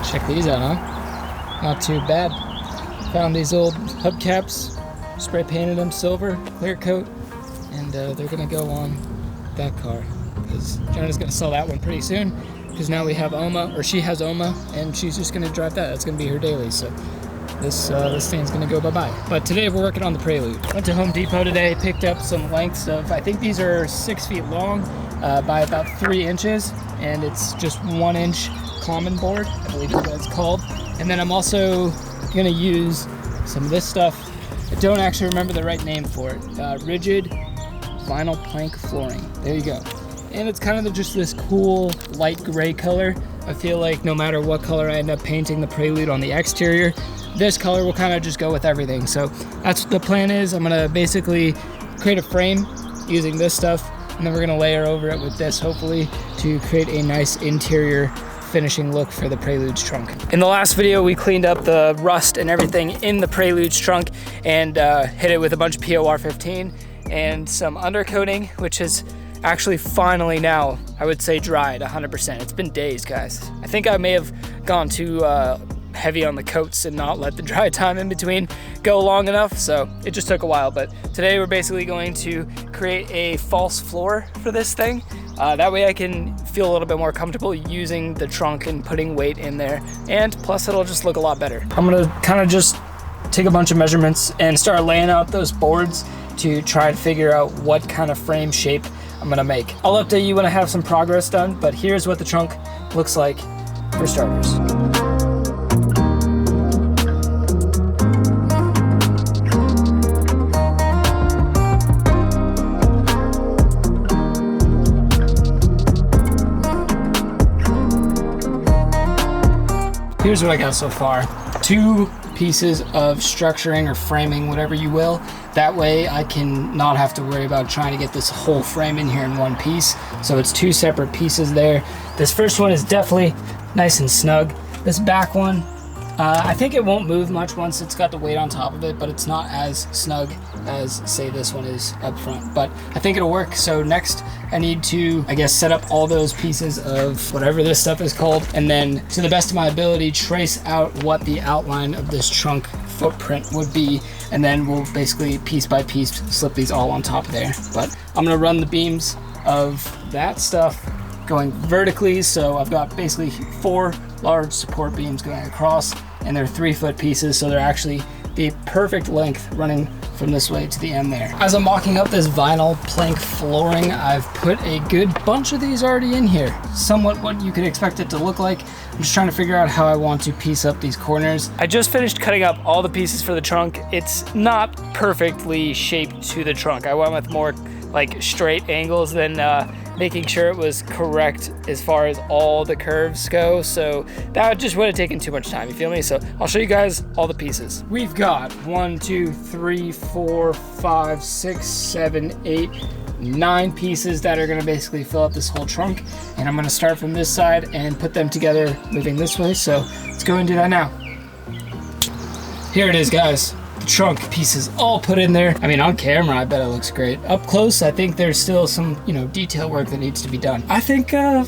Check these out, huh? Not too bad. Found these old hubcaps, spray painted them silver, clear coat, and they're gonna go on that car because Jenna's gonna sell that one pretty soon because now we have Oma, or she has Oma, and she's just gonna drive that. That's gonna be her daily, so this thing's gonna go bye-bye. But today we're working on the Prelude. Went to Home Depot today, picked up some lengths of, I think these are 6 feet long by about 3 inches, and it's just 1 inch common board, I believe is what it's called. And then I'm also gonna use some of this stuff. I don't actually remember the right name for it. Rigid vinyl plank flooring. There you go. And it's kind of just this cool light gray color. I feel like no matter what color I end up painting the Prelude on the exterior, this color will kind of just go with everything. So that's what the plan is. I'm gonna basically create a frame using this stuff, and then we're gonna layer over it with this, hopefully, to create a nice interior finishing look for the Prelude's trunk. In the last video, we cleaned up the rust and everything in the Prelude's trunk and hit it with a bunch of POR 15 and some undercoating, which is actually finally now, I would say, dried 100%. It's been days, guys. I think I may have gone too heavy on the coats and not let the dry time in between go long enough, so it just took a while. But today we're basically going to create a false floor for this thing. That way I can feel a little bit more comfortable using the trunk and putting weight in there, and plus it'll just look a lot better. I'm gonna kind of just take a bunch of measurements and start laying out those boards to try and figure out what kind of frame shape I'm gonna make. I'll update you when I have some progress done, but here's what the trunk looks like for starters. Here's what I got so far. 2 pieces of structuring or framing, whatever you will. That way I can not have to worry about trying to get this whole frame in here in one piece. So it's 2 separate pieces there. This first one is definitely nice and snug. This back one, I think it won't move much once it's got the weight on top of it, but it's not as snug as, say, this one is up front. But I think it'll work. So next I need to, I guess, set up all those pieces of whatever this stuff is called, and then to the best of my ability trace out what the outline of this trunk footprint would be, and then we'll basically piece by piece slip these all on top of there. But I'm gonna run the beams of that stuff going vertically, so I've got basically 4 large support beams going across, and they're 3-foot pieces, so they're actually the perfect length running from this way to the end there. As I'm mocking up this vinyl plank flooring, I've put a good bunch of these already in here. Somewhat what you could expect it to look like. I'm just trying to figure out how I want to piece up these corners. I just finished cutting up all the pieces for the trunk. It's not perfectly shaped to the trunk. I went with more like straight angles than making sure it was correct as far as all the curves go. So that just would have taken too much time, you feel me? So I'll show you guys all the pieces. We've got 1, 2, 3, 4, 5, 6, 7, 8, 9 pieces that are gonna basically fill up this whole trunk. And I'm gonna start from this side and put them together moving this way. So let's go and do that now. Here it is, guys. The trunk pieces all put in there. I mean, on camera, I bet it looks great. Up close, I think there's still some, detail work that needs to be done. I think, it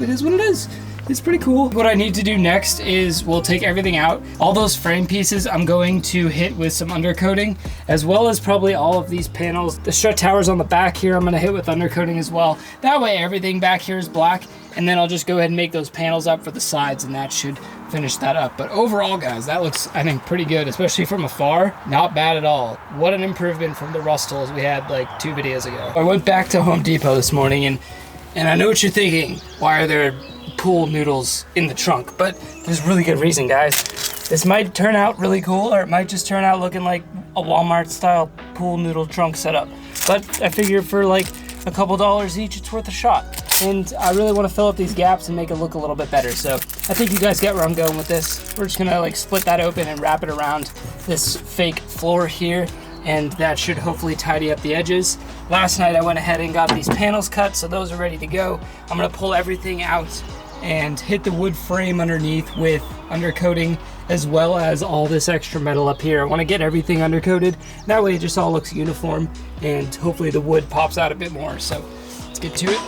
is what it is. It's pretty cool. What I need to do next is we'll take everything out. All those frame pieces I'm going to hit with some undercoating, as well as probably all of these panels. The strut towers on the back here, I'm gonna hit with undercoating as well. That way everything back here is black, and then I'll just go ahead and make those panels up for the sides, and that should finish that up. But overall, guys, that looks, I think, pretty good, especially from afar. Not bad at all. What an improvement from the rust holes we had like 2 videos ago. I went back to Home Depot this morning, and I know what you're thinking. Why are there pool noodles in the trunk? But there's a really good reason, guys. This might turn out really cool, or it might just turn out looking like a Walmart style pool noodle trunk setup. But I figure for like a couple dollars each, it's worth a shot. And I really want to fill up these gaps and make it look a little bit better. So I think you guys get where I'm going with this. We're just gonna like split that open and wrap it around this fake floor here, and that should hopefully tidy up the edges. Last night I went ahead and got these panels cut, so those are ready to go. I'm gonna pull everything out and hit the wood frame underneath with undercoating, as well as all this extra metal up here. I want to get everything undercoated. That way it just all looks uniform, and hopefully the wood pops out a bit more. So let's get to it.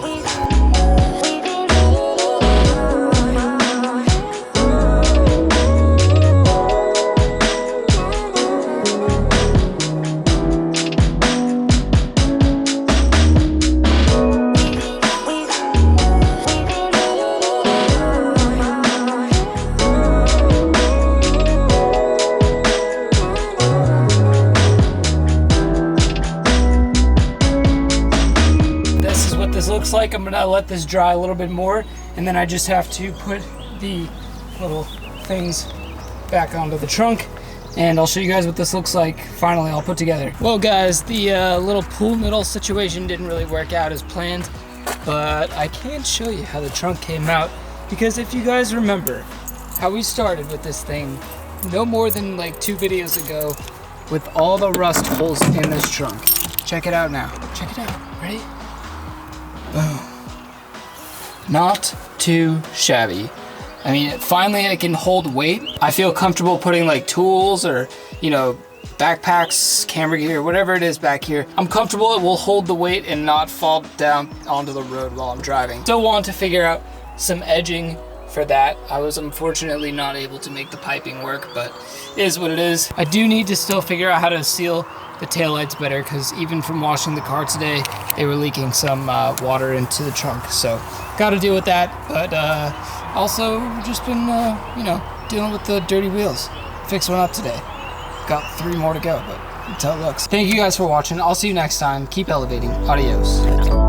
like I'm gonna let this dry a little bit more, and then I just have to put the little things back onto the trunk, and I'll show you guys what this looks like finally all put together. Well guys, the little pool noodle situation didn't really work out as planned, but I can show you how the trunk came out, because if you guys remember how we started with this thing no more than like 2 videos ago with all the rust holes in this trunk. Check it out now. Check it out. Ready? Boom. Not too shabby. I mean, finally I can hold weight. I feel comfortable putting like tools or, you know, backpacks, camera gear, whatever it is back here. I'm comfortable it will hold the weight and not fall down onto the road while I'm driving. Still want to figure out some edging for that. I was unfortunately not able to make the piping work, but it is what it is. I do need to still figure out how to seal the taillights better, because even from washing the car today, they were leaking some water into the trunk. So got to deal with that, but also just been, you know, dealing with the dirty wheels. Fix one up today. Got 3 more to go, but that's how it looks. Thank you guys for watching. I'll see you next time. Keep elevating. Adios.